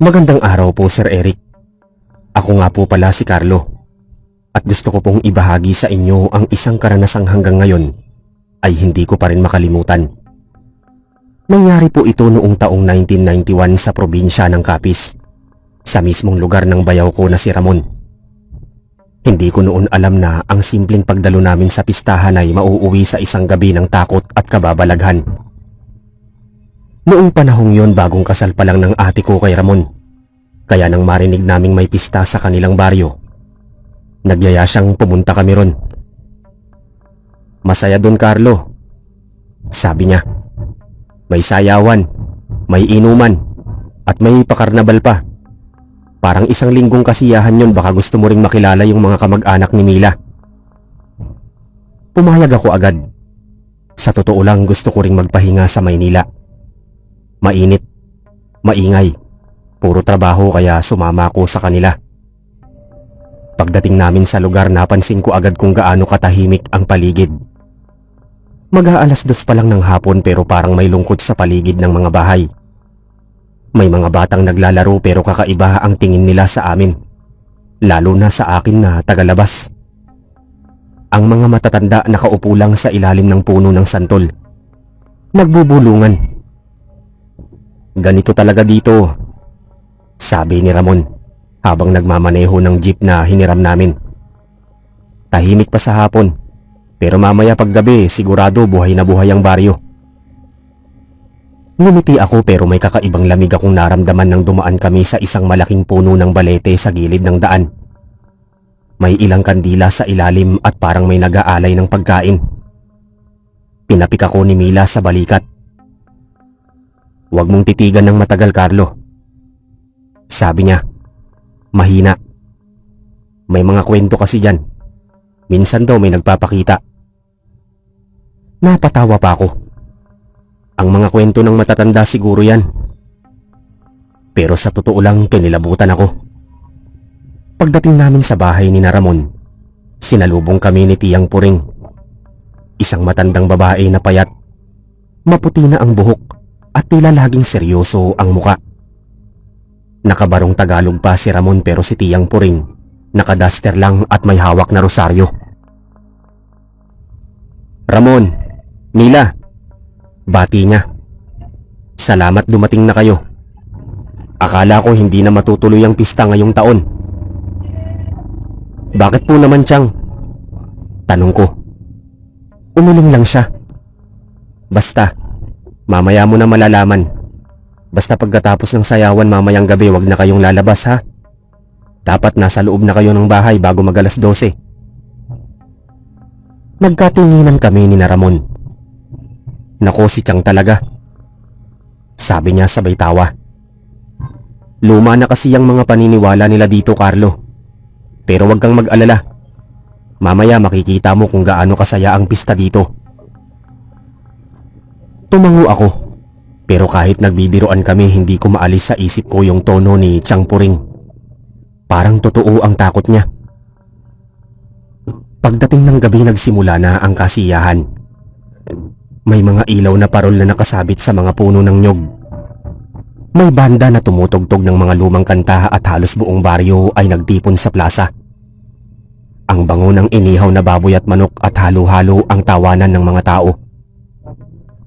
Magandang araw po, Sir Eric. Ako nga po pala si Carlo at gusto ko pong ibahagi sa inyo ang isang karanasang hanggang ngayon ay hindi ko pa rin makalimutan. Nangyari po ito noong taong 1991 sa probinsya ng Capiz, sa mismong lugar ng bayaw ko na si Ramon. Hindi ko noon alam na ang simpleng pagdalo namin sa pistahan ay mauuwi sa isang gabi ng takot at kababalaghan. Noong panahong yon, bagong kasal pa lang ng ate ko kay Ramon, kaya nang marinig naming may pista sa kanilang baryo, nagyaya siyang pumunta kami ron. "Masaya doon, Carlo," sabi niya. "May sayawan, may inuman, at may pakarnabal pa. Parang isang linggong kasiyahan yun, baka gusto mo ring makilala yung mga kamag-anak ni Mila." Pumayag ako agad. Sa totoo lang, gusto ko ring magpahinga sa Maynila. Mainit, maingay, puro trabaho, kaya sumama ako sa kanila. Pagdating namin sa lugar, napansin ko agad kung gaano katahimik ang paligid. Mag-aalas 2 pa lang ng hapon pero parang may lungkot sa paligid ng mga bahay. May mga batang naglalaro pero kakaiba ang tingin nila sa amin, lalo na sa akin na tagalabas. Ang mga matatanda nakaupo lang sa ilalim ng puno ng santol, nagbubulungan. "Ganito talaga dito," sabi ni Ramon habang nagmamaneho ng jeep na hiniram namin. "Tahimik pa sa hapon, pero mamaya paggabi sigurado buhay na buhay ang baryo." Ngumiti ako pero may kakaibang lamig akong naramdaman nang dumaan kami sa isang malaking puno ng balete sa gilid ng daan. May ilang kandila sa ilalim at parang may nag-aalay ng pagkain. Pinapik ako ni Mila sa balikat. "Huwag mong titigan ng matagal, Carlo," sabi niya. Mahina. "May mga kwento kasi dyan. Minsan daw may nagpapakita." Napatawa pa ako. Ang mga kwento ng matatanda siguro yan. Pero sa totoo lang, kinilabutan ako. Pagdating namin sa bahay ni Ramon, sinalubong kami ni Tiyang Puring. Isang matandang babae na payat. Maputi na ang buhok at tila laging seryoso ang muka. Nakabarong Tagalog pa si Ramon pero si Tiyang Puring nakadaster lang at may hawak na rosaryo. "Ramon, Mila," bati niya. "Salamat dumating na kayo. Akala ko hindi na matutuloy ang pista ngayong taon." "Bakit po naman, Tiyang?" tanong ko. Umiling lang siya. "Basta, mamaya mo na malalaman. Basta pagkatapos ng sayawan mamayang gabi, wag na kayong lalabas, ha? Dapat nasa loob na kayo ng bahay bago mag-alas 12. Nagkatinginan kami ni Ramon. "Nako, si Tiyang talaga," sabi niya sabay tawa. "Luma na kasi ang mga paniniwala nila dito, Carlo. Pero wag kang mag-alala. Mamaya makikita mo kung gaano kasaya ang pista dito." Tumango ako. Pero kahit nagbibiroan kami, hindi ko maalis sa isip ko yung tono ni Tiyang Puring. Parang totoo ang takot niya. Pagdating ng gabi, nagsimula na ang kasiyahan. May mga ilaw na parol na nakasabit sa mga puno ng nyog. May banda na tumutugtog ng mga lumang kanta at halos buong baryo ay nagtipon sa plaza. Ang bango ng inihaw na baboy at manok at halo-halo ang tawanan ng mga tao.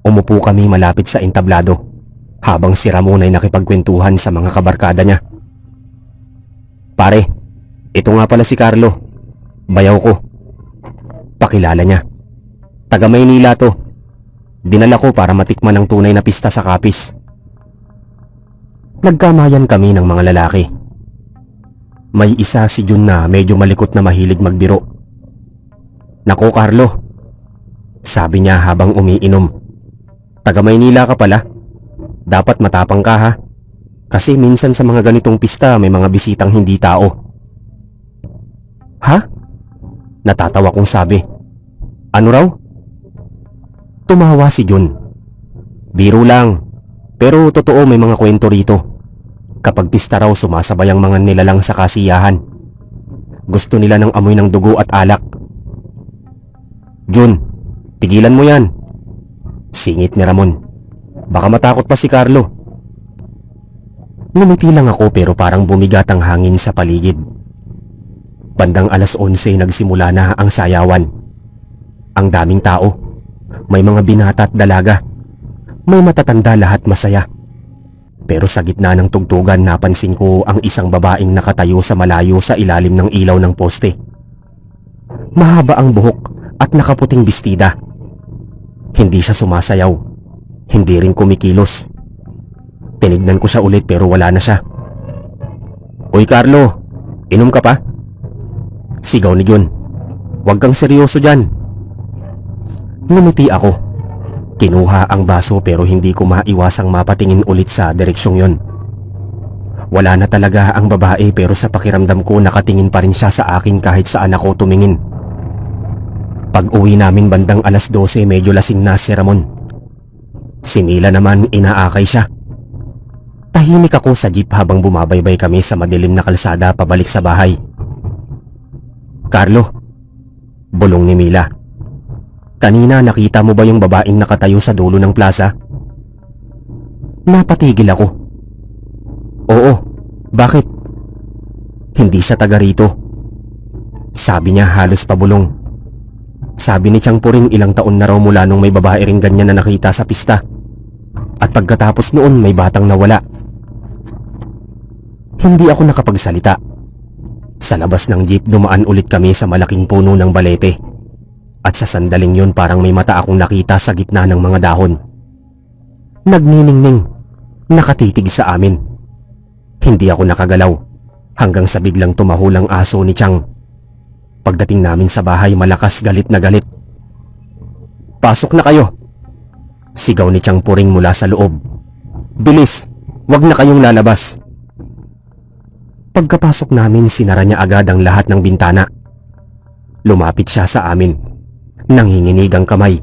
Umupo kami malapit sa entablado habang si Ramon ay nakipagkwentuhan sa mga kabarkada niya. "Pare, ito nga pala si Carlo. Bayaw ko." Pakilala niya. "Taga Maynila to. Dinala ko para matikman ang tunay na pista sa Capiz." Nagkamayan kami ng mga lalaki. May isa si Jun na medyo malikot na mahilig magbiro. "Nako, Carlo," sabi niya habang umiinom. "Taga Maynila ka pala. Dapat matapang ka, ha? Kasi minsan sa mga ganitong pista may mga bisitang hindi tao." "Ha?" Natatawa kong sabi. "Ano raw?" Tumawa si Jun. "Biro lang. Pero totoo, may mga kwento rito. Kapag pista raw, sumasabay ang mga nilalang sa kasiyahan. Gusto nila ng amoy ng dugo at alak." "Jun, tigilan mo yan," singit ni Ramon. "Baka matakot pa si Carlo." Ngumiti lang ako pero parang bumigat ang hangin sa paligid. Bandang 11:11 nagsimula na ang sayawan. Ang daming tao. May mga binata at dalaga. May matatanda, lahat masaya. Pero sa gitna ng tugtugan napansin ko ang isang babaeng nakatayo sa malayo sa ilalim ng ilaw ng poste. Mahaba ang buhok at nakaputing bestida. Hindi siya sumasayaw. Hindi rin kumikilos. Tinignan ko siya ulit pero wala na siya. "Uy Carlo, inom ka pa?" Sigaw ni Jun. "Huwag kang seryoso dyan." Ngumiti ako. Kinuha ang baso pero hindi ko maiwasang mapatingin ulit sa direksyong yon. Wala na talaga ang babae pero sa pakiramdam ko nakatingin pa rin siya sa akin kahit saan ako tumingin. Pag uwi namin bandang 12:00 medyo lasing na si Ramon. Si Mila naman inaakay siya. Tahimik ako sa jeep habang bumabaybay kami sa madilim na kalsada pabalik sa bahay. "Carlo," bulong ni Mila. "Kanina nakita mo ba yung babaeng nakatayo sa dulo ng plaza?" Napatigil ako. "Oo, bakit?" "Hindi siya taga rito," sabi niya halos pabulong. Sabi ni Changpuring ilang taon na raw mula nung may babae ring ganyan na nakita sa pista. At pagkatapos noon may batang nawala. Hindi ako nakapagsalita. Sa labas ng jeep dumaan ulit kami sa malaking puno ng balete. At sa sandaling yun parang may mata akong nakita sa gitna ng mga dahon. Nagniningning, nakatitig sa amin. Hindi ako nakagalaw hanggang sa biglang tumahol ang aso ni Chang. Pagdating namin sa bahay malakas galit na galit. "Pasok na kayo!" Sigaw ni Changpuring mula sa loob. "Bilis! Wag na kayong lalabas!" Pagkapasok namin sinara niya agad ang lahat ng bintana. Lumapit siya sa amin. Nanginginig ang kamay.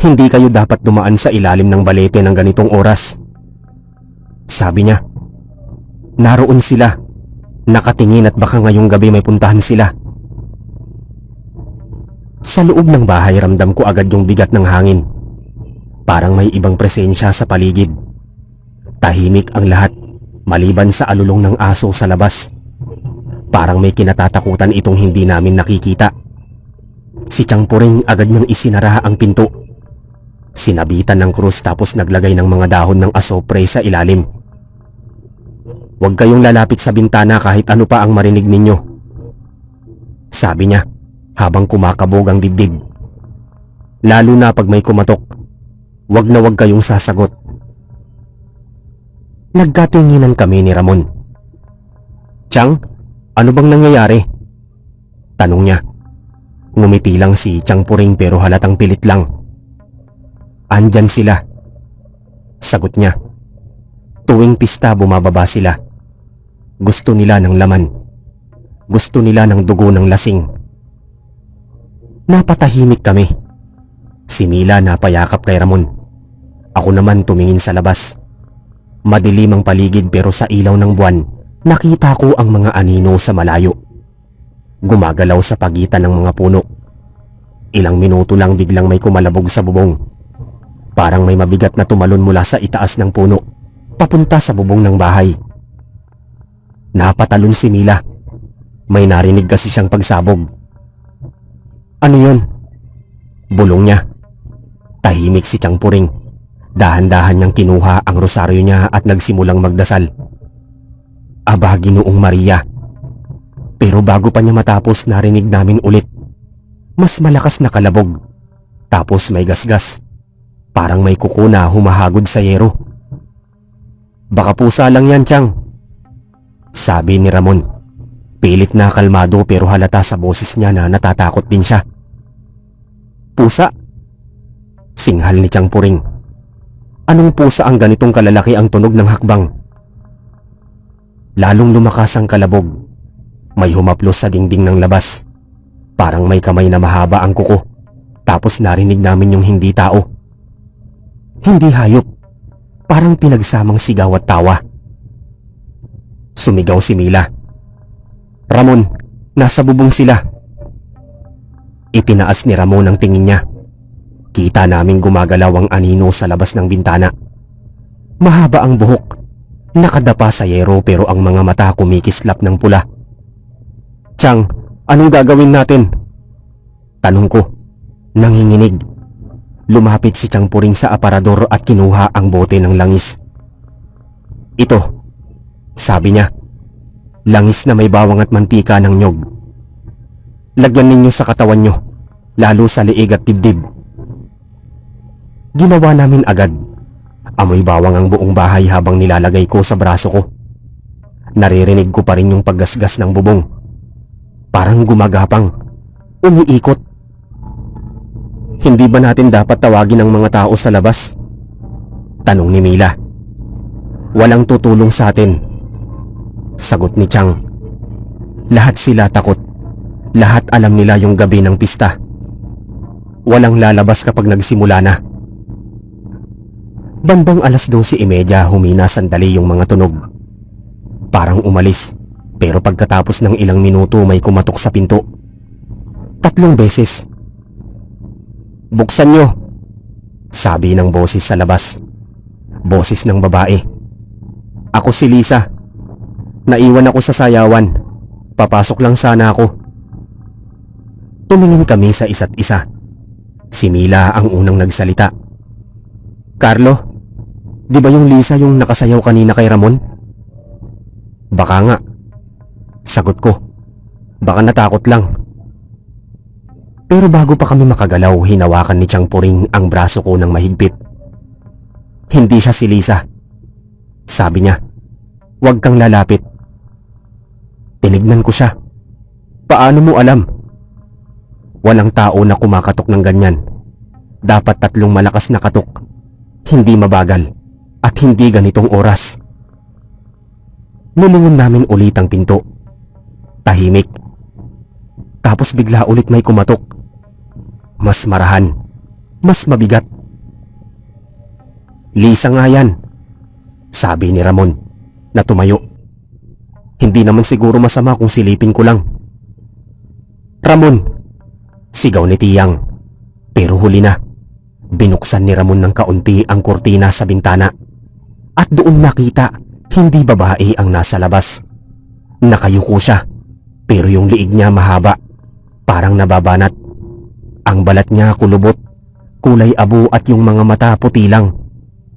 "Hindi kayo dapat dumaan sa ilalim ng balete ng ganitong oras," sabi niya. "Naroon sila. Nakatingin at baka ngayong gabi may puntahan sila." Sa loob ng bahay ramdam ko agad yung bigat ng hangin. Parang may ibang presensya sa paligid. Tahimik ang lahat maliban sa alulong ng aso sa labas. Parang may kinatatakutan itong hindi namin nakikita. Si Changpuring agad niyang isinara ang pinto. Sinabitan ng krus tapos naglagay ng mga dahon ng asopre sa ilalim. "Huwag kayong lalapit sa bintana kahit ano pa ang marinig ninyo," sabi niya habang kumakabog ang dibdib. "Lalo na pag may kumatok. Huwag na huwag kayong sasagot." Nagkatinginan kami ni Ramon. "Chang, ano bang nangyayari?" tanong niya. Ngumiti lang si Changpuring pero halatang pilit lang. "Andyan sila," sagot niya. "Tuwing pista bumababa sila. Gusto nila ng laman. Gusto nila ng dugo ng lasing." Napatahimik kami. Si Mila napayakap kay Ramon. Ako naman tumingin sa labas. Madilim ang paligid pero sa ilaw ng buwan nakita ko ang mga anino sa malayo. Gumagalaw sa pagitan ng mga puno. Ilang minuto lang biglang may kumalabog sa bubong. Parang may mabigat na tumalon mula sa itaas ng puno, papunta sa bubong ng bahay. Napatalon si Mila. May narinig kasi siyang pagsabog. "Ano yun?" bulong niya. Tahimik si Changpuring. Dahan-dahan niyang kinuha ang rosaryo niya at nagsimulang magdasal. "Aba, Ginoong Maria." Pero bago pa niya matapos narinig namin ulit. Mas malakas na kalabog. Tapos may gasgas. Parang may kuko na humahagod sa yero. "Baka pusa lang yan, Chang," sabi ni Ramon. Pilit na kalmado pero halata sa boses niya na natatakot din siya. "Pusa?" singhal ni Changpuring. "Anong pusa ang ganitong kalalaki ang tunog ng hakbang?" Lalong lumakas ang kalabog. May humaplos sa dingding ng labas. Parang may kamay na mahaba ang kuko. Tapos narinig namin yung hindi tao. Hindi hayop. Parang pinagsamang sigaw at tawa. Sumigaw si Mila. "Ramon, nasa bubong sila." Itinaas ni Ramon ang tingin niya. Kita naming gumagalaw ang anino sa labas ng bintana. Mahaba ang buhok. Nakadapa sa yero pero ang mga mata kumikislap ng pula. Chang, anong gagawin natin? Tanong ko, nanginginig. Lumapit si Chang Puring sa aparador at kinuha ang bote ng langis. Ito, sabi niya, langis na may bawang at mantika ng nyog. Lagyan ninyo sa katawan nyo, lalo sa liig at dibdib. Ginawa namin agad. Amoy bawang ang buong bahay habang nilalagay ko sa braso ko. Naririnig ko pa rin yung paggasgas ng bubong. Parang gumagapang, umiikot. Hindi ba natin dapat tawagin ang mga tao sa labas? Tanong ni Mila. Walang tutulong sa atin. Sagot ni Chang. Lahat sila takot. Lahat alam nila yung gabi ng pista. Walang lalabas kapag nagsimula na. Bandang 12:30 humina sandali yung mga tunog. Parang umalis, pero pagkatapos ng ilang minuto may kumatok sa pinto. 3 beses. Buksan nyo, sabi ng boses sa labas. Boses ng babae. Ako si Lisa. Naiwan ako sa sayawan. Papasok lang sana ako. Tumingin kami sa isa't isa. Si Mila ang unang nagsalita. Carlo, di ba yung Lisa yung nakasayaw kanina kay Ramon? Baka nga. Sagot ko. Baka natakot lang. Pero bago pa kami makagalaw, hinawakan ni Chang Puring ang braso ko ng mahigpit. Hindi siya si Lisa. Sabi niya, huwag kang lalapit. Tinignan ko siya. Paano mo alam? Walang tao na kumakatok ng ganyan. Dapat 3 malakas na katok. Hindi mabagal. At hindi ganitong oras. Nilingon namin ulit ang pinto. Tahimik. Tapos bigla ulit may kumatok. Mas marahan. Mas mabigat. Lisa nga yan, sabi ni Ramon na tumayo. Hindi naman siguro masama kung silipin ko lang. Ramon, sigaw ni Tiyang. Pero huli na. Binuksan ni Ramon ng kaunti ang kurtina sa bintana. At doon nakita, hindi babae ang nasa labas. Nakayuko siya, pero yung liig niya mahaba, parang nababanat. Ang balat niya kulubot, kulay abo at yung mga mata puti lang.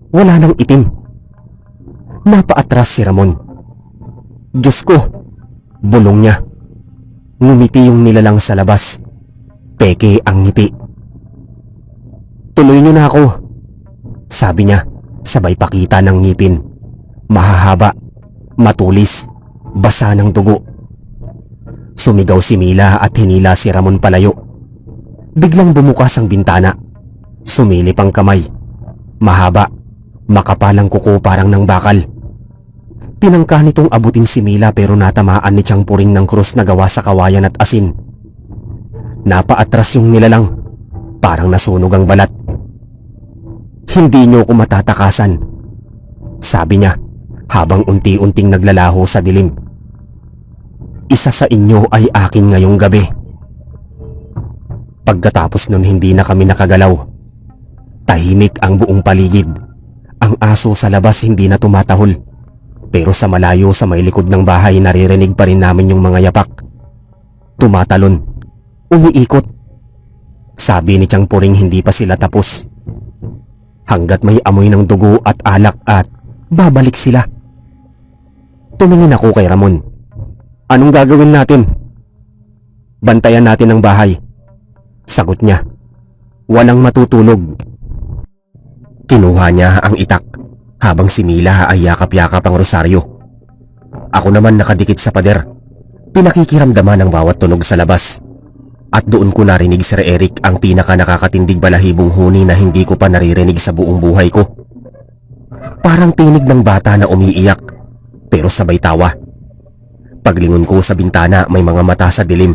Wala nang itim. Napaatras si Ramon. Diyos ko, bulong niya. Ngumiti yung nilalang sa labas. Peke ang ngiti. Tuloy niyo na ako, sabi niya, sabay pakita ng ngipin. Mahahaba, matulis, basa ng dugo. Sumigaw si Mila at hinila si Ramon palayo. Biglang bumukas ang bintana. Sumilip ang kamay. Mahaba, makapalang kuko parang ng bakal. Tinangka nitong abutin si Mila pero natamaan ni Chang Puring ng krus na gawa sa kawayan at asin. Napaatras yung nilalang. Parang nasunog ang balat. Hindi niyo ko matatakasan, sabi niya habang unti-unting naglalaho sa dilim. Isa sa inyo ay akin ngayong gabi. Pagkatapos nun hindi na kami nakagalaw. Tahimik ang buong paligid. Ang aso sa labas hindi na tumatahol. Pero sa malayo sa may likod ng bahay naririnig pa rin namin yung mga yapak. Tumatalon. Umiikot. Sabi ni Chang Puring hindi pa sila tapos. Hanggat may amoy ng dugo at alak at babalik sila. Tumingin ako kay Ramon. Anong gagawin natin? Bantayan natin ang bahay. Sagot niya. Walang matutulog. Kinuha niya ang itak habang si Mila ay yakap-yakap ang rosaryo. Ako naman nakadikit sa pader. Pinakikiramdaman ang bawat tunog sa labas. At doon ko narinig Sir Eric ang pinaka nakakatindig balahibong huni na hindi ko pa naririnig sa buong buhay ko. Parang tinig ng bata na umiiyak pero sabay tawa. Paglingon ko sa bintana may mga mata sa dilim.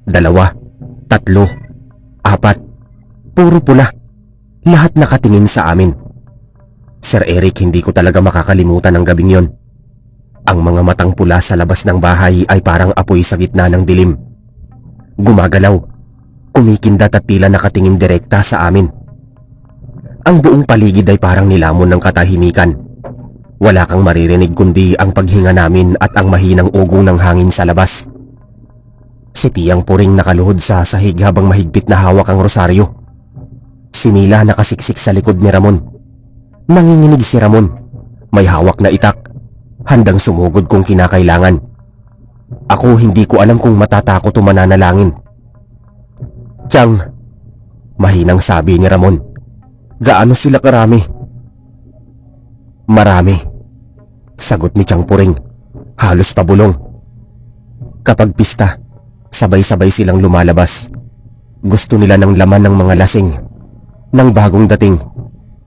2, 3, 4. Puro pula. Lahat nakatingin sa amin. Sir Eric, hindi ko talaga makakalimutan ang gabing yon. Ang mga matang pula sa labas ng bahay ay parang apoy sa gitna ng dilim. Gumagalaw, kumikindat at tila nakatingin direkta sa amin. Ang buong paligid ay parang nilamon ng katahimikan. Wala kang maririnig kundi ang paghinga namin at ang mahinang ugong ng hangin sa labas. Si Tiyang Puring nakaluhod sa sahig habang mahigpit na hawak ang rosaryo. Si Mila nakasiksik sa likod ni Ramon. Nanginginig si Ramon. May hawak na itak. Handang sumugod kung kinakailangan. Ako hindi ko alam kung matatakot o mananalangin. Tiyang, mahinang sabi ni Ramon. Gaano sila karami? Marami, sagot ni Tiyang Puring. Halos pabulong. Kapag pista, sabay-sabay silang lumalabas. Gusto nila ng laman ng mga lasing, ng bagong dating,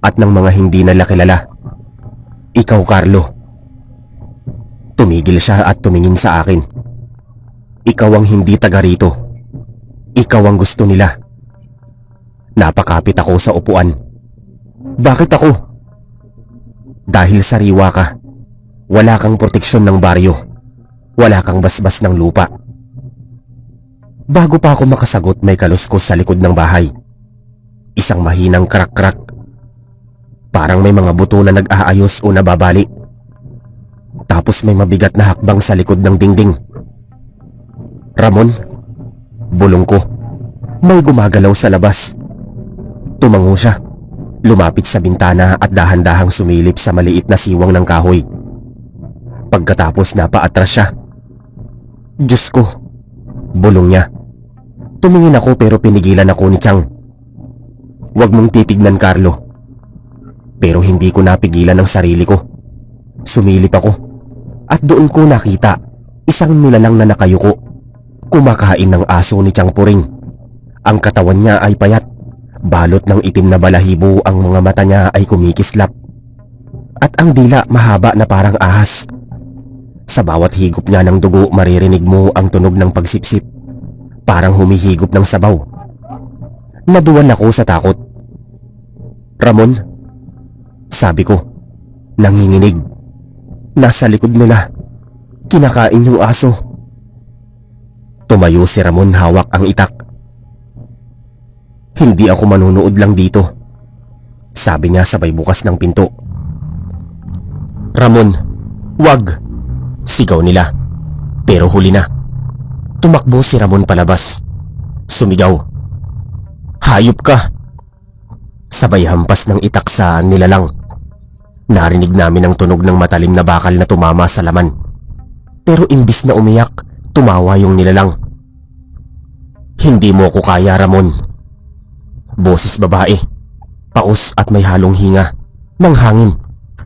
at ng mga hindi nila kilala. Ikaw, Carlo. Tumigil siya at tumingin sa akin. Ikaw ang hindi taga rito. Ikaw ang gusto nila. Napakapit ako sa upuan. Bakit ako? Dahil sariwa ka. Wala kang proteksyon ng baryo. Wala kang basbas ng lupa. Bago pa ako makasagot, may kaluskos sa likod ng bahay. Isang mahinang krak-krak. Parang may mga buto na nag-aayos o nababali. Tapos may mabigat na hakbang sa likod ng dingding. Ramon, bulong ko. May gumagalaw sa labas. Tumango siya. Lumapit sa bintana at dahan-dahang sumilip sa maliit na siwang ng kahoy. Pagkatapos napaatras siya. Diyos ko, bulong niya. Tumingin ako pero pinigilan ako ni Tiyang. Huwag mong titignan, Carlo. Pero hindi ko napigilan ang sarili ko. Sumilip ako at doon ko nakita isang nilalang na nakayuko. Kumakain ng aso ni Tiyang Puring. Ang katawan niya ay payat. Balot ng itim na balahibo, ang mga mata niya ay kumikislap. At ang dila mahaba na parang ahas. Sa bawat higop niya ng dugo maririnig mo ang tunog ng pagsipsip. Parang humihigop ng sabaw. Naduwan ako sa takot. Ramon, sabi ko, nanginginig. Nasa likod nila. Kinakain yung aso. Tumayo si Ramon, hawak ang itak. Hindi ako manunood lang dito, sabi niya sabay bukas ng pinto. Ramon, wag! Sigaw nila. Pero huli na. Tumakbo si Ramon palabas. Sumigaw. Hayop ka! Sabay hampas ng itak sa nilalang. Narinig namin ang tunog ng matalim na bakal na tumama sa laman. Pero imbis na umiyak, tumawa yung nilalang. Hindi mo ko kaya, Ramon. Boses babae, paus at may halong hinga ng hangin.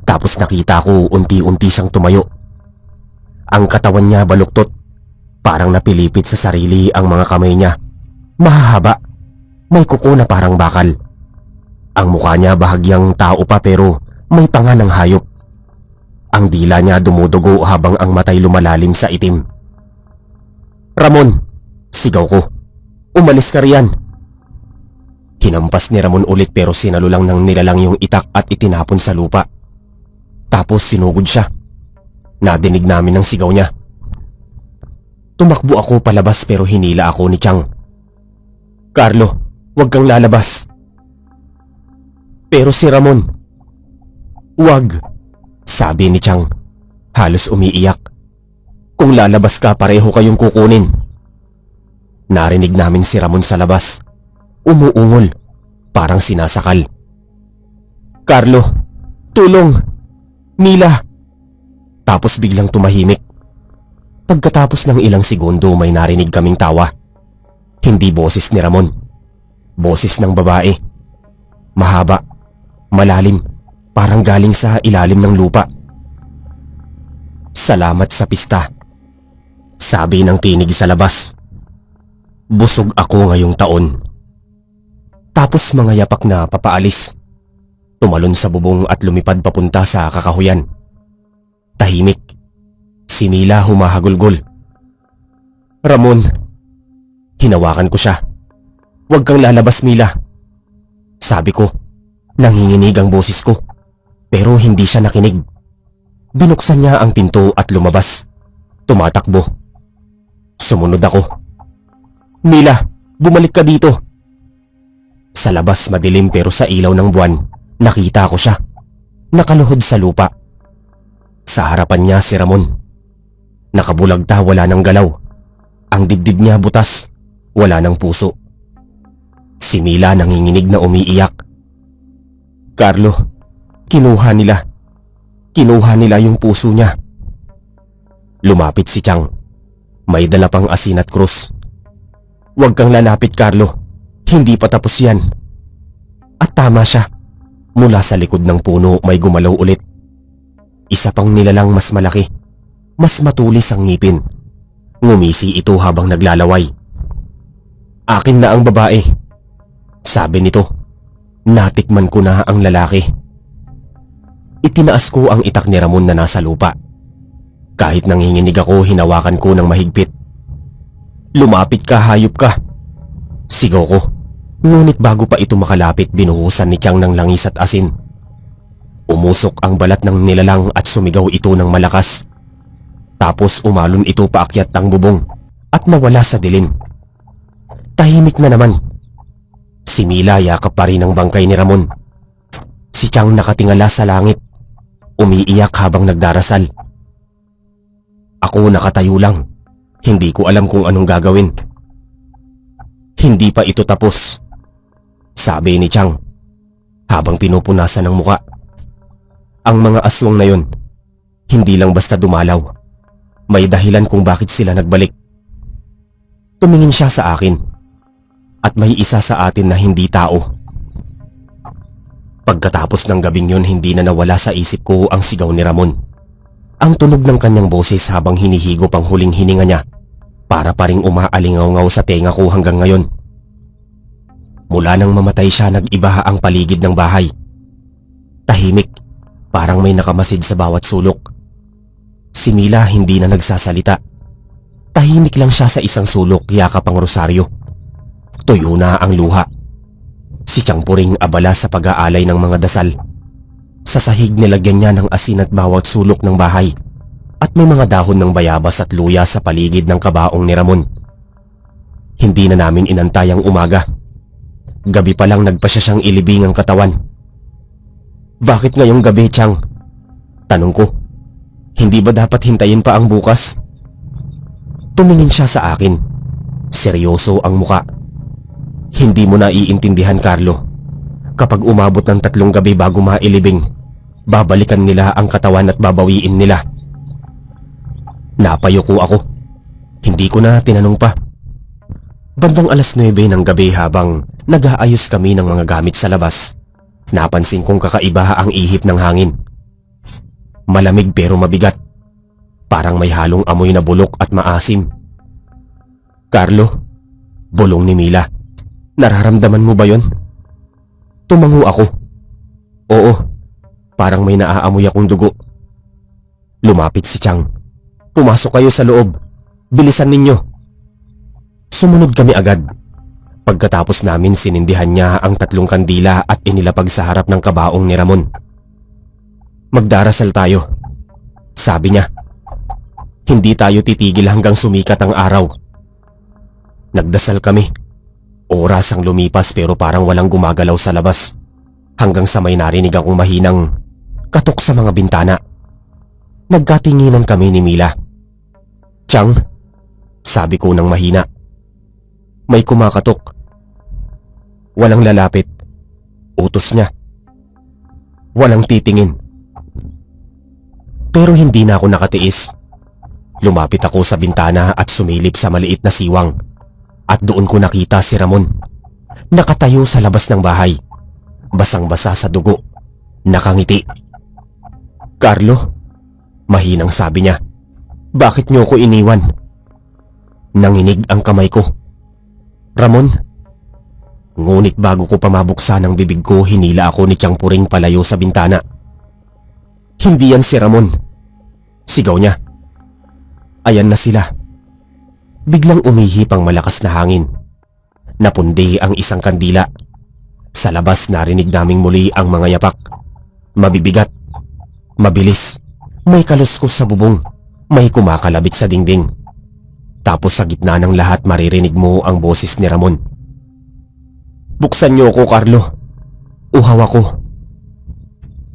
Tapos nakita ko unti-unti siyang tumayo. Ang katawan niya baluktot, parang napilipit sa sarili ang mga kamay niya. Mahahaba, may kuko na parang bakal. Ang mukha niya bahagyang tao pa pero may panga ng hayop. Ang dila niya dumudugo habang ang matay lumalalim sa itim. Ramon, sigaw ko. Umalis ka riyan. Hinampas ni Ramon ulit pero sinalo lang ng nilalang yung itak at itinapon sa lupa. Tapos sinugod siya. Nadinig namin ang sigaw niya. Tumakbo ako palabas pero hinila ako ni Tiyang. Carlo, huwag kang lalabas. Pero si Ramon. Huwag, sabi ni Tiyang. Halos umiiyak. Kung lalabas ka, pareho kayong kukunin. Narinig namin si Ramon sa labas. Umuungol, parang sinasakal. Carlo, tulong! Mila! Tapos biglang tumahimik. Pagkatapos ng ilang segundo may narinig kaming tawa. Hindi boses ni Ramon. Boses ng babae. Mahaba, malalim, parang galing sa ilalim ng lupa. Salamat sa pista, sabi ng tinig sa labas. Busog ako ngayong taon. Tapos mga yapak na papaalis. Tumalon sa bubong at lumipad papunta sa kakahuyan. Tahimik. Si Mila humahagulgol. Ramon. Hinawakan ko siya. Huwag kang lalabas, Mila. Sabi ko. Nanginginig ang boses ko. Pero hindi siya nakinig. Binuksan niya ang pinto at lumabas. Tumatakbo. Sumunod ako. Mila, bumalik ka dito. Sa labas madilim pero sa ilaw ng buwan, nakita ko siya. Nakaluhod sa lupa. Sa harapan niya si Ramon. Nakabulagta, wala ng galaw. Ang dibdib niya butas, wala ng puso. Si Mila nanginginig na umiiyak. Carlo, kinuha nila. Kinuha nila yung puso niya. Lumapit si Chang. May dala pang asin at krus. Huwag kang lalapit, Carlo. Hindi pa tapos yan. At tama siya. Mula sa likod ng puno may gumalaw ulit. Isa pang nilalang mas malaki. Mas matulis ang ngipin. Ngumisi ito habang naglalaway. Akin na ang babae. Sabi nito. Natikman ko na ang lalaki. Itinaas ko ang itak ni Ramon na nasa lupa. Kahit nanginginig ako, hinawakan ko ng mahigpit. Lumapit ka, hayop ka. Sigaw ko. Ngunit bago pa ito makalapit, binuhusan ni Chang ng langis at asin. Umusok ang balat ng nilalang at sumigaw ito ng malakas. Tapos umalon ito paakyat ang bubong at nawala sa dilim. Tahimik na naman. Si Mila yakap pa rin ang bangkay ni Ramon. Si Chang nakatingala sa langit. Umiiyak habang nagdarasal. Ako nakatayo lang. Hindi ko alam kung anong gagawin. Hindi pa ito tapos, sabi ni Chang habang pinupunasan ng muka. Ang mga aswang na yon, hindi lang basta dumalaw. May dahilan kung bakit sila nagbalik. Tumingin siya sa akin at may isa sa atin na hindi tao. Pagkatapos ng gabing yun, hindi na nawala sa isip ko ang sigaw ni Ramon. Ang tunog ng kanyang boses habang hinihigop ang huling hininga niya para pa ring umaalingaw-ngaw sa tenga ko hanggang ngayon. Mula nang mamatay siya, nag-iba ang paligid ng bahay. Tahimik, parang may nakamasid sa bawat sulok. Si Mila hindi na nagsasalita. Tahimik lang siya sa isang sulok, yakap ang rosaryo. Tuyo na ang luha. Si Chang puring abala sa pag-aalay ng mga dasal. Sa sahig nilagyan niya ng asin at bawat sulok ng bahay. At may mga dahon ng bayabas at luya sa paligid ng kabaong ni Ramon. Hindi na namin inantay ang umaga. Gabi pa lang nagpasya siyang ilibing ang katawan. Bakit ngayong gabi, Chang? Tanong ko. Hindi ba dapat hintayin pa ang bukas? Tumingin siya sa akin. Seryoso ang muka. Hindi mo na iintindihan, Carlo. Kapag umabot ng 3 gabi bago mailibing, babalikan nila ang katawan at babawiin nila. Napayuko ako. Hindi ko na tinanong pa. Bandang 9:00 ng gabi habang nag-aayos kami ng mga gamit sa labas, napansin kong kakaiba ang ihip ng hangin. Malamig pero mabigat. Parang may halong amoy na bulok at maasim. Carlo, bulong ni Mila. Nararamdaman mo ba yon? Tumango ako. Oo, parang may naaamoy akong dugo. Lumapit si Chang. Pumasok kayo sa loob. Bilisan ninyo. Sumunod kami agad. Pagkatapos namin, sinindihan niya ang 3 kandila at inilapag sa harap ng kabaong ni Ramon. Magdarasal tayo, sabi niya. Hindi tayo titigil hanggang sumikat ang araw. Nagdasal kami. Oras ang lumipas pero parang walang gumagalaw sa labas. Hanggang sa may narinig akong mahinang katok sa mga bintana. Nagkatinginan kami ni Mila. Chang, sabi ko ng mahina. May kumakatok. Walang lalapit. Utos niya. Walang titingin. Pero hindi na ako nakatiis. Lumapit ako sa bintana at sumilip sa maliit na siwang. At doon ko nakita si Ramon. Nakatayo sa labas ng bahay. Basang-basa sa dugo. Nakangiti. Carlo, mahinang sabi niya. Bakit niyo ko iniwan? Nanginig ang kamay ko. Ramon? Ngunit bago ko pa mabuksan ang bibig ko, hinila ako ni Chang Puring palayo sa bintana. Hindi yan si Ramon. Sigaw niya. Ayan na sila. Biglang umihip ang malakas na hangin. Napundi ang isang kandila. Sa labas narinig naming muli ang mga yapak. Mabibigat. Mabilis. May kaluskos sa bubong. May kumakalabit sa dingding. Tapos sa gitna ng lahat maririnig mo ang boses ni Ramon. Buksan niyo ako, Carlo. Uhaw ako.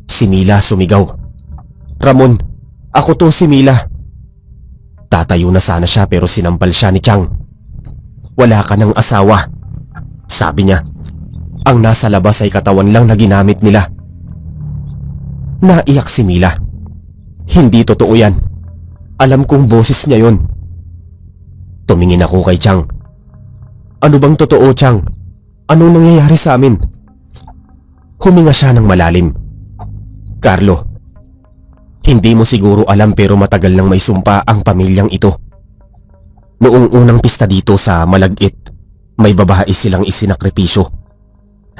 Si Mila sumigaw. Ramon, Ako to, si Mila. Tatayo na sana siya pero sinampal siya ni Chang. Wala ka ng asawa, sabi niya. Ang nasa labas ay katawan lang na ginamit nila. Naiyak si Mila. Hindi totoo yan. Alam kong boses niya yon. Tumingin ako kay Chang. Ano bang totoo, Chang? Anong nangyayari sa amin? Huminga siya ng malalim. Carlo, hindi mo siguro alam pero matagal nang may sumpa ang pamilyang ito. Noong unang pista dito sa Malagit, may babae silang isinakripisyo.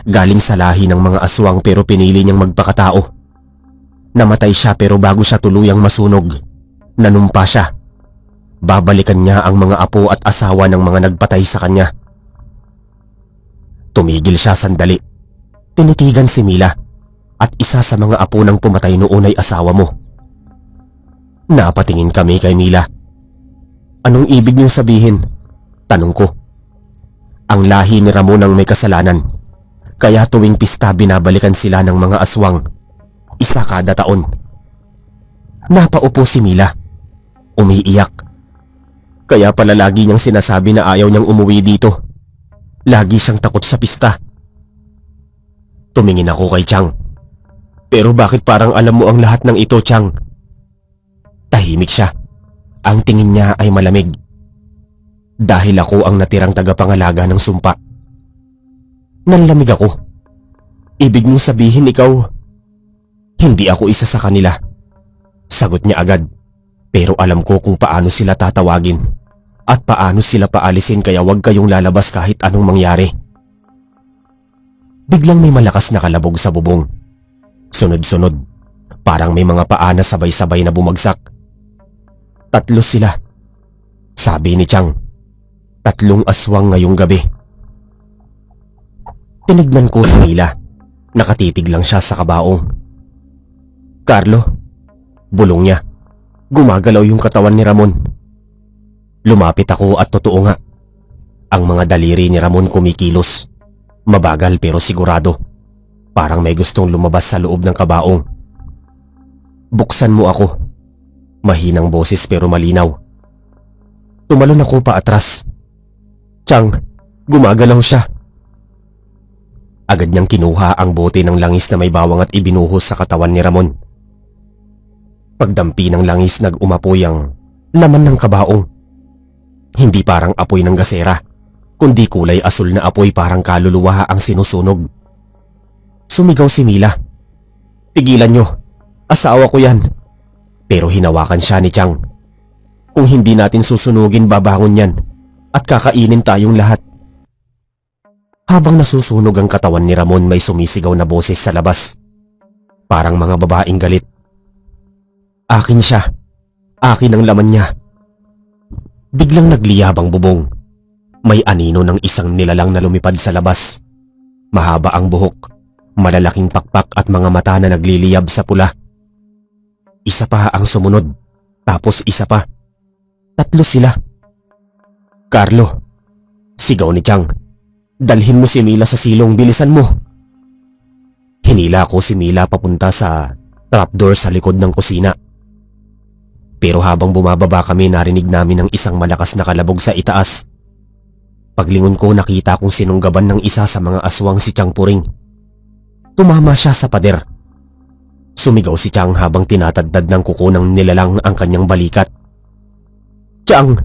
Galing sa lahi ng mga aswang pero pinili niyang magpakatao. Namatay siya pero bago siya tuluyang masunog, nanumpa siya. Babalikan niya ang mga apo at asawa ng mga nagpatay sa kanya. Tumigil siya sandali. Tinitigan si Mila at isa sa mga apo ng pumatay noon ay asawa mo. Napatingin kami kay Mila. Anong ibig niyong sabihin? Tanong ko. Ang lahi ni Ramon ang may kasalanan. Kaya tuwing pista binabalikan sila ng mga aswang. Isa kada taon. Napaupo si Mila. Umiiyak. Kaya pala lagi niyang sinasabi na ayaw niyang umuwi dito. Lagi siyang takot sa pista. Tumingin ako kay Chang. Pero bakit parang alam mo ang lahat ng ito, Chang? Tahimik siya. Ang tingin niya ay malamig. Dahil ako ang natirang tagapangalaga ng sumpa. Nanlamig ako. Ibig mong sabihin ikaw, hindi ako isa sa kanila. Sagot niya agad. Pero alam ko kung paano sila tatawagin at paano sila paalisin kaya huwag kayong lalabas kahit anong mangyari. Biglang may malakas na kalabog sa bubong. Sunod-sunod, parang may mga paa na sabay-sabay na bumagsak. 3 sila. Sabi ni Chang, 3 aswang ngayong gabi. Tinignan ko si Mila. Nakatitig lang siya sa kabaong. Carlo, bulong niya. Gumagalaw yung katawan ni Ramon. Lumapit ako at totoo nga. Ang mga daliri ni Ramon kumikilos. Mabagal pero sigurado. Parang may gustong lumabas sa loob ng kabaong. Buksan mo ako. Mahinang boses pero malinaw. Tumalon ako pa atras. Chang, gumagalaw siya. Agad niyang kinuha ang bote ng langis na may bawang at ibinuhos sa katawan ni Ramon. Pagdampi ng langis nag-umapoy ang laman ng kabaong. Hindi parang apoy ng gasera, kundi kulay asul na apoy parang kaluluwa ang sinusunog. Sumigaw si Mila. Tigilan niyo, asawa ko yan. Pero hinawakan siya ni Chang. Kung hindi natin susunugin babangon yan at kakainin tayong lahat. Habang nasusunog ang katawan ni Ramon may sumisigaw na boses sa labas. Parang mga babaeng galit. Akin siya. Akin ang laman niya. Biglang nagliyab ang bubong. May anino ng isang nilalang na lumipad sa labas. Mahaba ang buhok, malalaking pakpak at mga mata na nagliliyab sa pula. Isa pa ang sumunod, tapos isa pa. 3 sila. Carlo, sigaw ni Chang. Dalhin mo si Mila sa silong, bilisan mo. Hinila ko si Mila papunta sa trapdoor sa likod ng kusina. Pero habang bumababa kami narinig namin ang isang malakas na kalabog sa itaas. Paglingon ko nakita kong sinunggaban ng isa sa mga aswang si Chang Puring. Tumama siya sa pader. Sumigaw si Chang habang tinatadtad ng kuko ng nilalang ang kanyang balikat. Chang!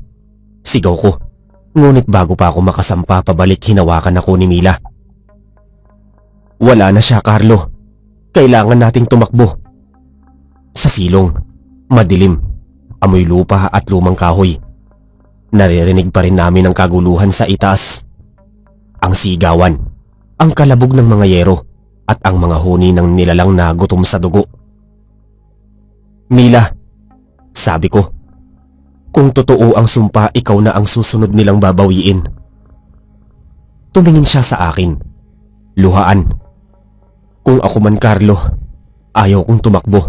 Sigaw ko. Ngunit bago pa ako makasampa pabalik hinawakan ako ni Mila. Wala na siya, Carlo. Kailangan nating tumakbo. Sa silong, madilim. Amoy lupa at lumang kahoy. Naririnig pa rin namin ang kaguluhan sa itaas. Ang sigawan, ang kalabog ng mga yero at ang mga huni ng nilalang na gutom sa dugo. Mila, sabi ko, kung totoo ang sumpa ikaw na ang susunod nilang babawiin. Tumingin siya sa akin. Luhaan. Kung ako man, Carlo, ayaw kong tumakbo.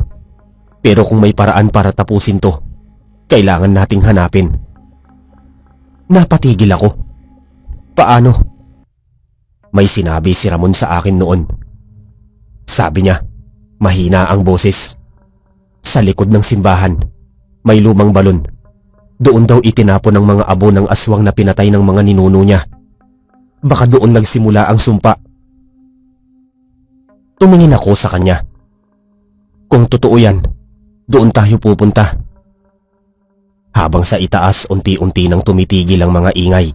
Pero kung may paraan para tapusin to, kailangan nating hanapin. Napatigil ako. Paano? May sinabi si Ramon sa akin noon. Sabi niya, mahina ang boses. Sa likod ng simbahan, May lumang balon. Doon daw itinapon ng mga abo ng aswang na pinatay ng mga ninuno niya. Baka doon nagsimula ang sumpa. Tumingin ako sa kanya. Kung totoo yan, doon tayo pupunta. Habang sa itaas unti-unti nang tumitigil ang mga ingay.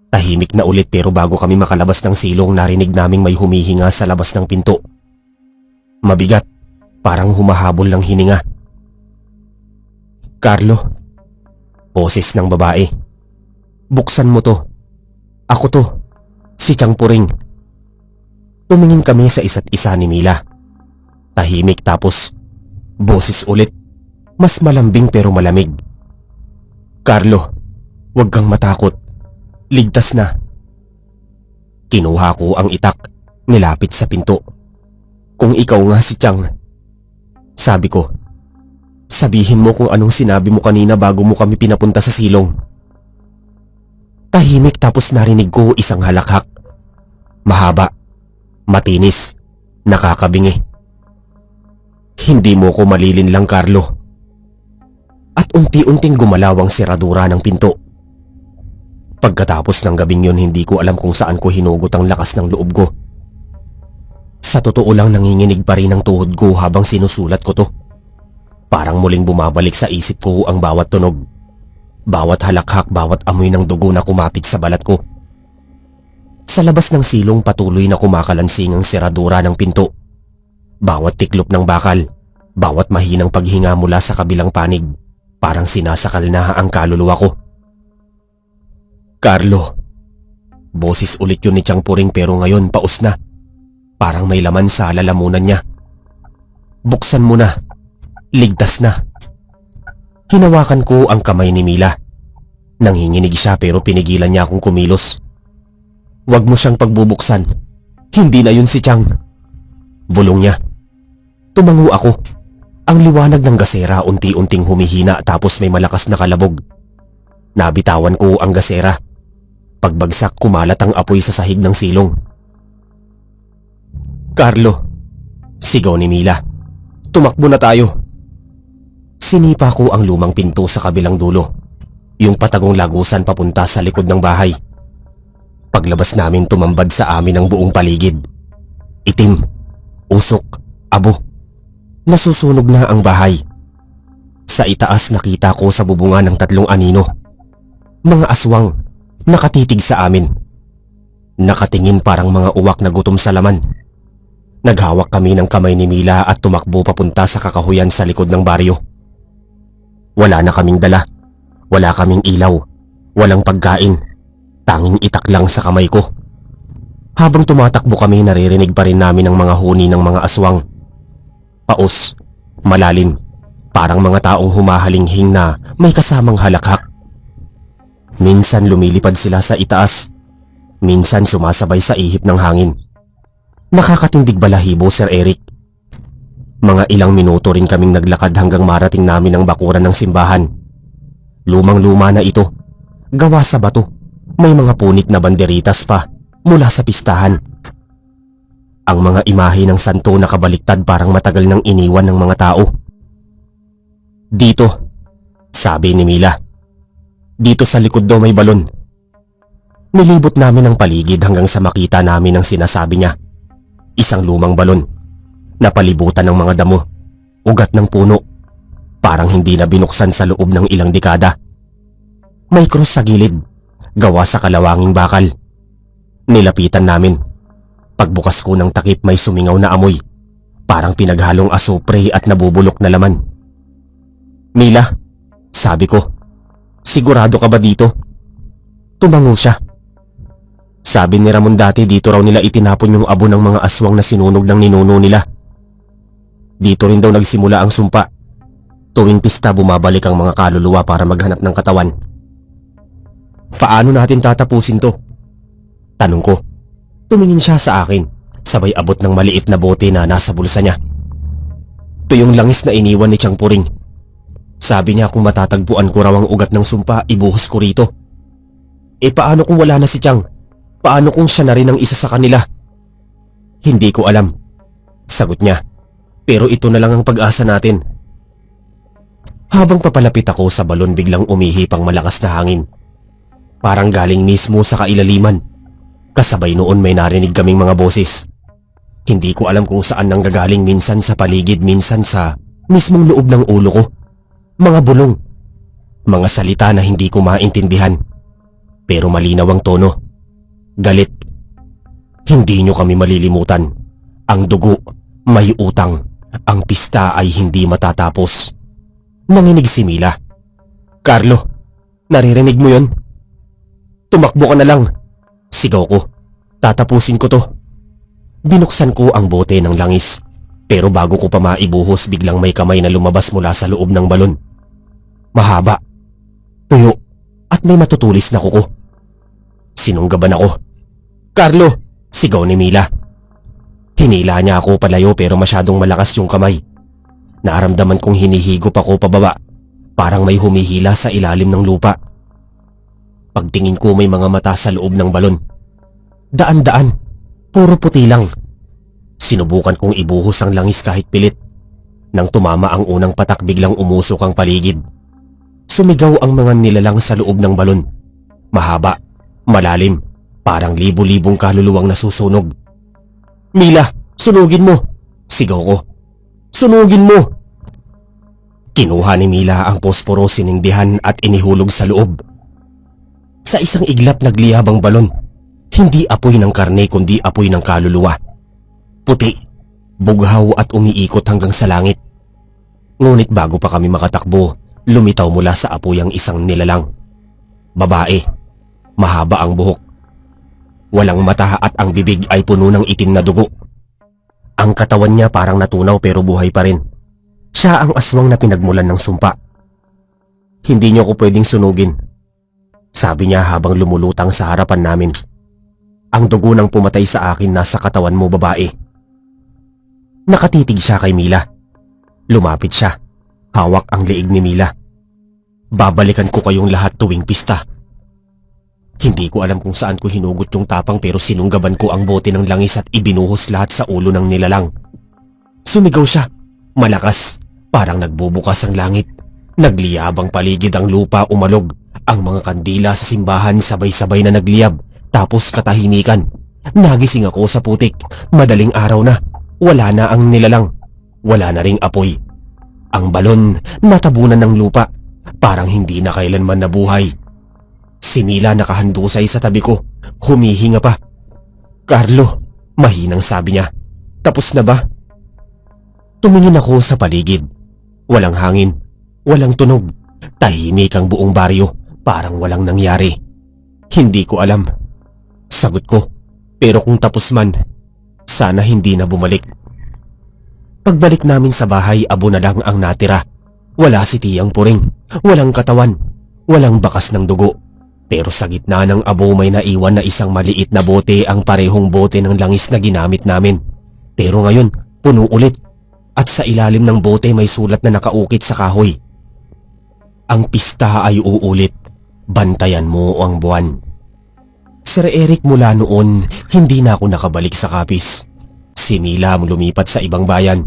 Tahimik na ulit pero bago kami makalabas ng silong narinig naming may humihinga sa labas ng pinto. Mabigat, parang humahabol ng hininga. Carlo, boses ng babae. Buksan mo to. Ako to, si Chang Puring. Tumingin kami sa isa't isa ni Mila. Tahimik tapos boses ulit. Mas malambing pero malamig. Carlo, huwag kang matakot. Ligtas na. Kinuha ko ang itak, nilapit sa pinto. Kung ikaw nga si Chang, sabi ko, sabihin mo kung anong sinabi mo kanina bago mo kami pinapunta sa silong. Tahimik tapos narinig ko isang halakhak. Mahaba, matinis, nakakabingi. Hindi mo ko malilinlang, Carlo. At unti-unting gumalaw ang seradura ng pinto. Pagkatapos ng gabing yun, hindi ko alam kung saan ko hinugot ang lakas ng loob ko. Sa totoo lang nanginginig pa rin ang tuhod ko habang sinusulat ko to. Parang muling bumabalik sa isip ko ang bawat tunog. Bawat halakhak, bawat amoy ng dugo na kumapit sa balat ko. Sa labas ng silong patuloy na kumakalansing ang seradura ng pinto. Bawat tiklop ng bakal, bawat mahinang paghinga mula sa kabilang panig. Parang sinasakal na ang kaluluwa ko. Carlo. Boses ulit yun ni Chang Puring pero ngayon paus na. Parang may laman sa lalamunan niya. Buksan mo na. Ligtas na. Hinawakan ko ang kamay ni Mila. Nanginginig siya pero pinigilan niya akong kumilos. Huwag mo siyang pagbubuksan. Hindi na yun si Chang. Bulong niya. Tumango ako. Ang liwanag ng gasera unti-unting humihina tapos may malakas na kalabog. Nabitawan ko ang gasera. Pagbagsak kumalat ang apoy sa sahig ng silong. Carlo, sigaw ni Mila. Tumakbo na tayo. Sinipa ko ang lumang pinto sa kabilang dulo. Yung patagong lagusan papunta sa likod ng bahay. Paglabas namin tumambad sa amin ang buong paligid. Itim, usok, abo. Nasusunog na ang bahay. Sa itaas nakita ko sa bubungan ng 3 anino. Mga aswang, nakatitig sa amin. Nakatingin parang mga uwak na gutom sa laman. Naghawak kami ng kamay ni Mila at tumakbo papunta sa kakahuyan sa likod ng baryo. Wala na kaming dala. Wala kaming ilaw. Walang pagkain. Tanging itak lang sa kamay ko. Habang tumatakbo kami naririnig pa rin namin ang mga huni ng mga aswang. Paus, malalim, parang mga taong humahalinghing na may kasamang halakhak. Minsan lumilipad sila sa itaas, minsan sumasabay sa ihip ng hangin. Nakakatindig balahibo, Sir Eric. Mga ilang minuto rin kaming naglakad hanggang marating namin ang bakuran ng simbahan. Lumang-luma na ito, gawa sa bato, may mga punit na banderitas pa mula sa pistahan. Ang mga imahe ng santo nakabaliktad parang matagal nang iniwan ng mga tao. Dito, sabi ni Mila. Dito sa likod daw may balon. Nilibot namin ang paligid hanggang sa makita namin ang sinasabi niya. Isang lumang balon, napalibutan ng mga damo, ugat ng puno, parang hindi na binuksan sa loob ng ilang dekada. May krus sa gilid, gawa sa kalawanging bakal. Nilapitan namin. Pagbukas ko ng takip may sumingaw na amoy, parang pinaghalong asupre at nabubulok na laman. Mila, sabi ko, sigurado ka ba dito? Tumango siya. Sabi ni Ramon dati dito raw nila itinapon yung abo ng mga aswang na sinunog ng ninuno nila. Dito rin daw nagsimula ang sumpa. Tuwing pista bumabalik ang mga kaluluwa para maghanap ng katawan. Paano natin tatapusin to? Tanong ko. Tumingin siya sa akin, sabay abot ng maliit na bote na nasa bulsa niya. Ito yung langis na iniwan ni Chang Puring. Sabi niya kung matatagpuan ko raw ang ugat ng sumpa, ibuhos ko rito. Paano kung wala na si Chang? Paano kung siya na rin ang isa sa kanila? Hindi ko alam, sagot niya. Pero ito na lang ang pag-asa natin. Habang papalapit ako sa balon, biglang umihip ang malakas na hangin. Parang galing mismo sa kailaliman. Kasabay noon may narinig kaming mga boses. Hindi ko alam kung saan nanggagaling, minsan sa paligid, minsan sa mismong loob ng ulo ko. Mga bulong. Mga salita na hindi ko maintindihan. Pero malinaw ang tono. Galit. Hindi nyo kami malilimutan. Ang dugo, may utang. Ang pista ay hindi matatapos. Nanginig si Mila. Carlo, naririnig mo yon? Tumakbo ka na lang. Sigaw ko. Tatapusin ko to. Binuksan ko ang bote ng langis. Pero bago ko pa maibuhos, biglang may kamay na lumabas mula sa loob ng balon. Mahaba, tuyo, at may matutulis na kuko. Sinunggaban ako. Carlo! Sigaw ni Mila. Hinila niya ako palayo pero masyadong malakas yung kamay. Naramdaman kong hinihigop ako pababa. Parang may humihila sa ilalim ng lupa. Pagtingin ko, may mga mata sa loob ng balon. Daan-daan, puro puti lang. Sinubukan kong ibuhos ang langis kahit pilit. Nang tumama ang unang patak, biglang umusok ang paligid. Sumigaw ang mga nilalang sa loob ng balon. Mahaba, malalim, parang libo-libong kaluluwang nasusunog. Mila, sunugin mo! Sigaw ko. Sunugin mo! Kinuha ni Mila ang posporo, siningdihan at inihulog sa loob. Sa isang iglap nagliyab ang balon. Hindi apoy ng karne kundi apoy ng kaluluwa. Puti, bughaw at umiikot hanggang sa langit. Ngunit bago pa kami makatakbo, lumitaw mula sa apoy ang isang nilalang. Babae, mahaba ang buhok. Walang mata at ang bibig ay puno ng itim na dugo. Ang katawan niya parang natunaw pero buhay pa rin. Siya ang aswang na pinagmulan ng sumpa. Hindi niyo ko pwedeng sunugin, sabi niya habang lumulutang sa harapan namin. Ang dugo ng pumatay sa akin nasa katawan mo, babae. Nakatitig siya kay Mila. Lumapit siya. Hawak ang leeg ni Mila. Babalikan ko kayong lahat tuwing pista. Hindi ko alam kung saan ko hinugot yung tapang pero sinunggaban ko ang bote ng langis at ibinuhos lahat sa ulo ng nilalang. Sumigaw siya. Malakas. Parang nagbubukas ang langit. Nagliyab ang paligid, ang lupa umalog. Ang mga kandila sa simbahan sabay-sabay na nagliyab. Tapos katahimikan. Nagising ako sa putik. Madaling araw na. Wala na ang nilalang. Wala na ring apoy. Ang balon natabunan ng lupa. Parang hindi na kailanman nabuhay. Si Mila nakahandusay sa tabi ko. Humihinga pa. Carlo, mahinang sabi niya. Tapos na ba? Tumingin ako sa paligid. Walang hangin. Walang tunog. Tahimik ang buong baryo. Parang walang nangyari. Hindi ko alam. Sagot ko. Pero kung tapos man, sana hindi na bumalik. Pagbalik namin sa bahay, abo na lang ang natira. Wala si Tiyang Puring. Walang katawan. Walang bakas ng dugo. Pero sa gitna ng abo may naiwan na isang maliit na bote, ang parehong bote ng langis na ginamit namin. Pero ngayon, puno ulit. At sa ilalim ng bote may sulat na nakaukit sa kahoy. Ang pista ay uulit. Bantayan mo ang buwan. Sir Eric, mula noon, hindi na ako nakabalik sa Capiz. Si Mila ang lumipat sa ibang bayan.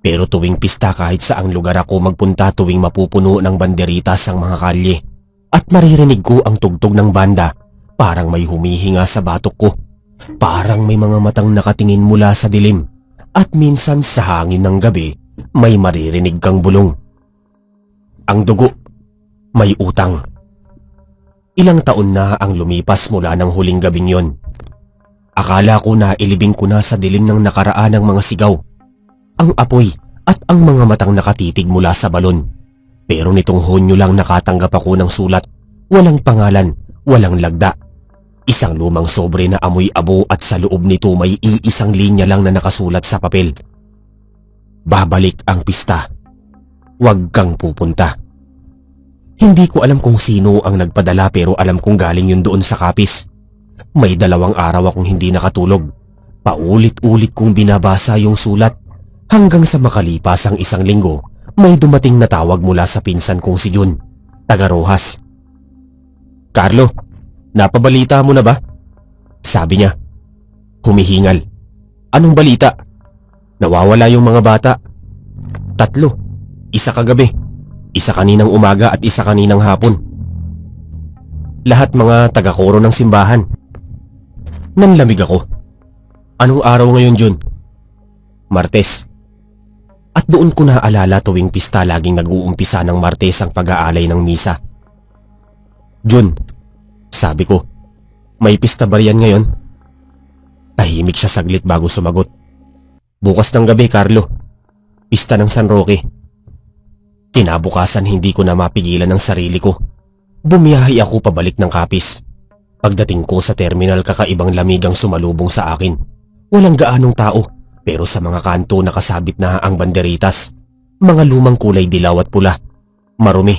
Pero tuwing pista, kahit saang lugar ako magpunta, tuwing mapupuno ng banderitas ang mga kalye. At maririnig ko ang tugtog ng banda, parang may humihinga sa batok ko. Parang may mga matang nakatingin mula sa dilim. At minsan sa hangin ng gabi, may maririnig kang bulong. Ang dugo, may utang. Ilang taon na ang lumipas mula ng huling gabing yon. Akala ko na ilibing ko na sa dilim ng nakaraan ng mga sigaw, ang apoy at ang mga matang nakatitig mula sa balon. Pero nitong Hunyo lang nakatanggap ako ng sulat. Walang pangalan, walang lagda. Isang lumang sobre na amoy abo at sa loob nito may iisang linya lang na nakasulat sa papel. Babalik ang pista. Huwag kang pupunta. Hindi ko alam kung sino ang nagpadala pero alam kong galing yun doon sa Capiz. May 2 araw akong hindi nakatulog. Paulit-ulit kong binabasa yung sulat hanggang sa makalipas ang 1 linggo. May dumating na tawag mula sa pinsan kong si Jun, taga Rojas. Carlo, napabalita mo na ba? Sabi niya. Humihingal. Anong balita? Nawawala yung mga bata. 3, isa kagabi. Isa kaninang umaga at isa kaninang hapon. Lahat mga taga-koro ng simbahan. Nanlamig ako. Anong araw ngayon, Jun? Martes. At doon ko naalala tuwing pista laging nag-uumpisa ng Martes ang pag-aalay ng misa. Jun, sabi ko, may pista ba riyan ngayon? Tahimik siya saglit bago sumagot. Bukas ng gabi, Carlo. Pista ng San Roque. Kinabukasan hindi ko na mapigilan ang sarili ko. Bumiyahe ako pabalik ng Capiz. Pagdating ko sa terminal, kakaibang lamig ang sumalubong sa akin. Walang gaanong tao, pero sa mga kanto nakasabit na ang banderitas. Mga lumang kulay dilaw at pula. Marumi,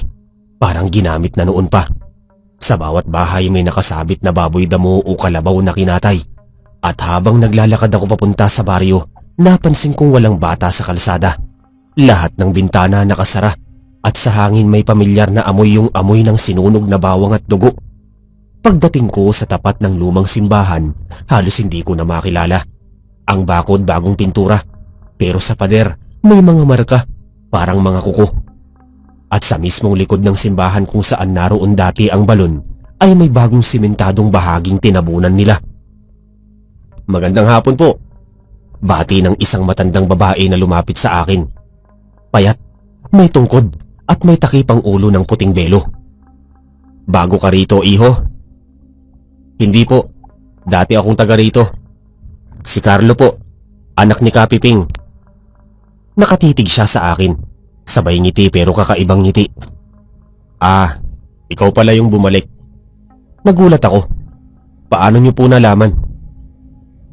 parang ginamit na noon pa. Sa bawat bahay may nakasabit na baboy damo o kalabaw na kinatay. At habang naglalakad ako papunta sa baryo, napansin kong walang bata sa kalsada. Lahat ng bintana nakasara at sa hangin may pamilyar na amoy, yung amoy ng sinunog na bawang at dugo. Pagdating ko sa tapat ng lumang simbahan, halos hindi ko na makilala. Ang bakod bagong pintura, pero sa pader may mga marka, parang mga kuko. At sa mismong likod ng simbahan kung saan naroon dati ang balon, ay may bagong simentadong bahaging tinabunan nila. Magandang hapon po. Bati ng isang matandang babae na lumapit sa akin. Payat, may tungkod at may takipang ulo ng puting belo. Bago ka rito, iho? Hindi po, dati akong taga rito. Si Carlo po, anak ni Kapiping. Nakatitig siya sa akin, sabay ngiti pero kakaibang ngiti. Ah, ikaw pala yung bumalik. Nagulat ako. Paano niyo po nalaman?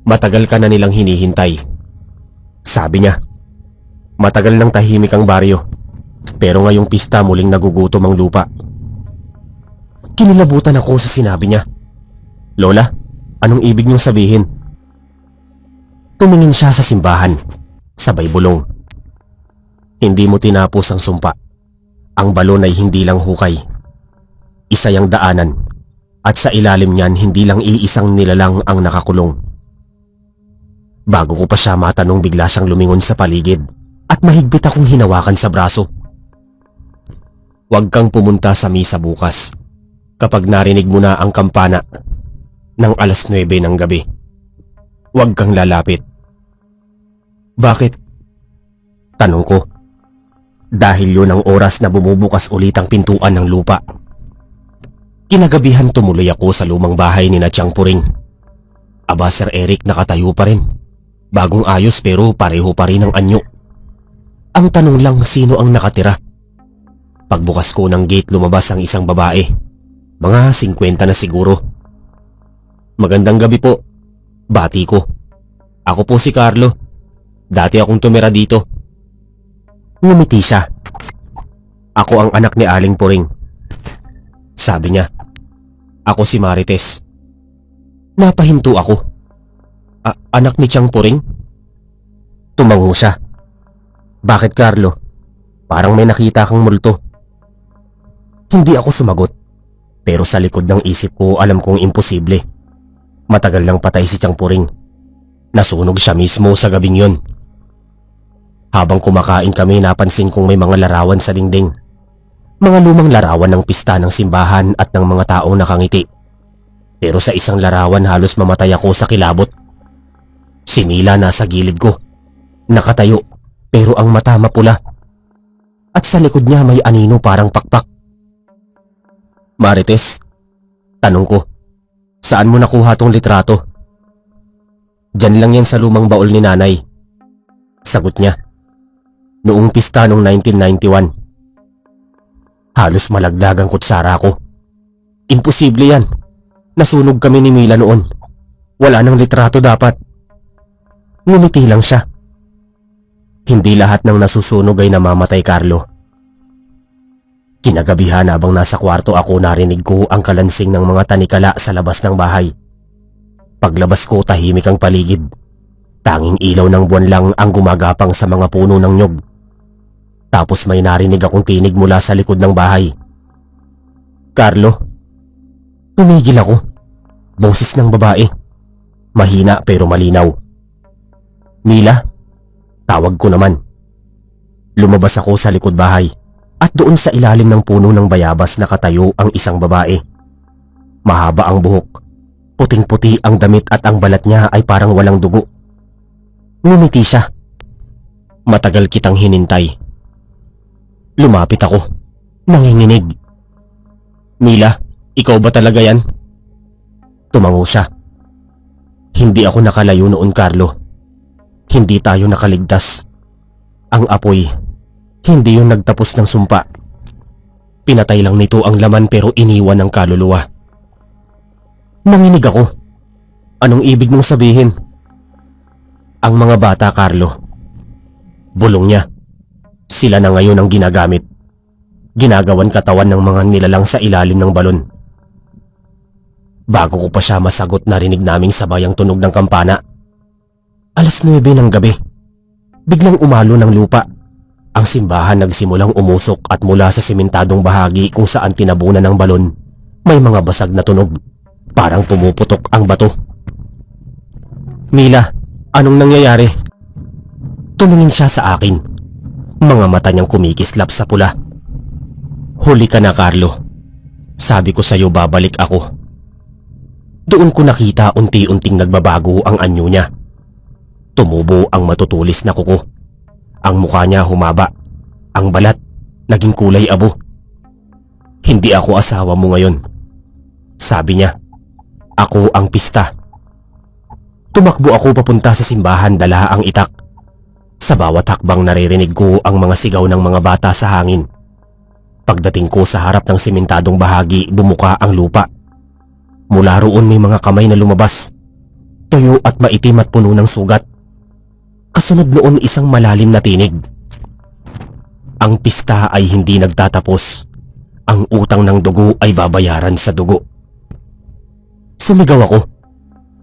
Matagal ka na nilang hinihintay. Sabi niya. Matagal nang tahimik ang baryo, pero ngayong pista muling nagugutom ang lupa. Kinilabutan ako sa sinabi niya. Lola, anong ibig niyong sabihin? Tumingin siya sa simbahan, sabay bulong. Hindi mo tinapos ang sumpa. Ang balon ay hindi lang hukay. Isa yang daanan, at sa ilalim niyan hindi lang iisang nilalang ang nakakulong. Bago ko pa siya matanong, bigla siyang lumingon sa paligid at mahigpit akong hinawakan sa braso. Huwag kang pumunta sa misa bukas kapag narinig mo na ang kampana ng 9:00 ng gabi. Huwag kang lalapit. Bakit? Tanong ko. Dahil yun ang oras na bumubukas ulit ang pintuan ng lupa. Kinagabihan tumuloy ako sa lumang bahay ni na Tiang Puring. Aba, Sir Eric, nakatayo pa rin. Bagong ayos pero pareho pa rin ang anyo. Ang tanong lang, sino ang nakatira? Pagbukas ko ng gate, lumabas ang isang babae. Mga 50 na siguro. Magandang gabi po. Bati ko. Ako po si Carlo. Dati akong tumira dito. Ngumiti siya. Ako ang anak ni Aling Puring. Sabi niya. Ako si Marites. Napahinto ako. Anak ni Tiang Puring? Tumango siya. Bakit, Carlo? Parang may nakita kang multo. Hindi ako sumagot. Pero sa likod ng isip ko, alam kong imposible. Matagal nang patay si Tiang Puring. Nasunog siya mismo sa gabing yun. Habang kumakain kami, napansin kong may mga larawan sa dingding. Mga lumang larawan ng pista ng simbahan at ng mga taong nakangiti. Pero sa isang larawan halos mamatay ako sa kilabot. Si Mila nasa gilid ko. Nakatayo, pero ang mata mapula. At sa likod niya may anino parang pakpak. Marites, tanong ko, saan mo nakuha tong litrato? Diyan lang yan sa lumang baol ni nanay. Sagot niya. Noong pista noong 1991. Halos malaglag ang kutsara ko. Imposible yan. Nasunog kami ni Mila noon. Wala nang litrato dapat. Ngumiti lang siya. Hindi lahat ng nasusunog ay namamatay, Carlo. Kinagabihan habang nasa kwarto ako, narinig ko ang kalansing ng mga tanikala sa labas ng bahay. Paglabas ko, tahimik ang paligid. Tanging ilaw ng buwan lang ang gumagapang sa mga puno ng nyog. Tapos may narinig akong tinig mula sa likod ng bahay. Carlo. Tumigil ako. Boses ng babae. Mahina pero malinaw. Mila? Tawag ko naman. Lumabas ako sa likod bahay. At doon sa ilalim ng puno ng bayabas nakatayo ang isang babae. Mahaba ang buhok, puting-puti ang damit at ang balat niya ay parang walang dugo. Ngumiti siya. Matagal kitang hinintay. Lumapit ako, nanginginig. Mila, ikaw ba talaga yan? Tumango siya. Hindi ako nakalayo noon, Carlo. Hindi tayo nakaligtas. Ang apoy, hindi yung nagtapos ng sumpa. Pinatay lang nito ang laman pero iniwan ang kaluluwa. Nanginig ako. Anong ibig mong sabihin? Ang mga bata, Carlo. Bulong niya. Sila na ngayon ang ginagamit. Ginagawan katawan ng mga nilalang sa ilalim ng balon. Bago ko pa siya masagot, narinig naming sabay ang tunog ng kampana. 9:00 ng gabi. Biglang umalo ng lupa. Ang simbahan nagsimulang umusok at mula sa simentadong bahagi kung saan tinabunan ng balon, may mga basag na tunog. Parang pumuputok ang bato. Mila, anong nangyayari? Tumingin siya sa akin. Mga mata niyang kumikislap sa pula. Huli ka na, Carlo. Sabi ko sa'yo babalik ako. Doon ko nakita unti-unting nagbabago ang anyo niya. Tumubo ang matutulis na kuko. Ang mukha niya humaba. Ang balat naging kulay abo. Hindi ako asawa mo ngayon. Sabi niya. Ako ang pista. Tumakbo ako papunta sa simbahan, dala ang itak. Sa bawat hakbang naririnig ko ang mga sigaw ng mga bata sa hangin. Pagdating ko sa harap ng simentadong bahagi, bumuka ang lupa. Mula roon may mga kamay na lumabas. Tuyo at maitim at puno ng sugat. Kasunod noon isang malalim na tinig. Ang pista ay hindi nagtatapos. Ang utang ng dugo ay babayaran sa dugo. Sumigaw ako.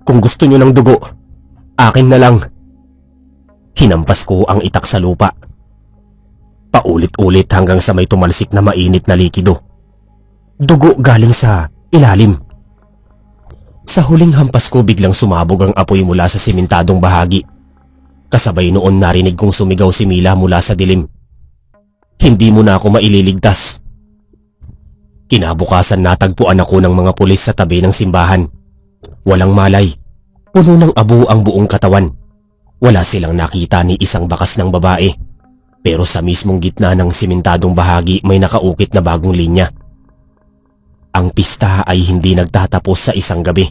Kung gusto niyo ng dugo, akin na lang. Hinampas ko ang itak sa lupa. Paulit-ulit hanggang sa may tumalsik na mainit na likido. Dugo galing sa ilalim. Sa huling hampas ko biglang sumabog ang apoy mula sa simentadong bahagi. Kasabay noon narinig kong sumigaw si Mila mula sa dilim. Hindi mo na ako maililigtas. Kinabukasan natagpuan ako ng mga pulis sa tabi ng simbahan. Walang malay. Puno ng abo ang buong katawan. Wala silang nakita ni isang bakas ng babae. Pero sa mismong gitna ng simentadong bahagi may nakaukit na bagong linya. Ang pista ay hindi nagtatapos sa isang gabi.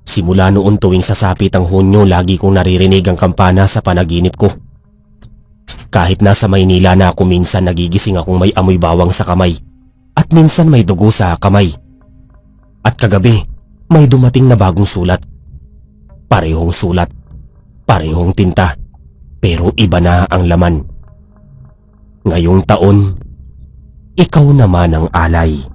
Simula noon tuwing sasapit ang Hunyo, lagi kong naririnig ang kampana sa panaginip ko. Kahit nasa Maynila na ako, minsan nagigising akong may amoy bawang sa kamay. At minsan may dugo sa kamay. At kagabi, may dumating na bagong sulat. Parehong sulat, parehong tinta, pero iba na ang laman. Ngayong taon, ikaw naman ang alay.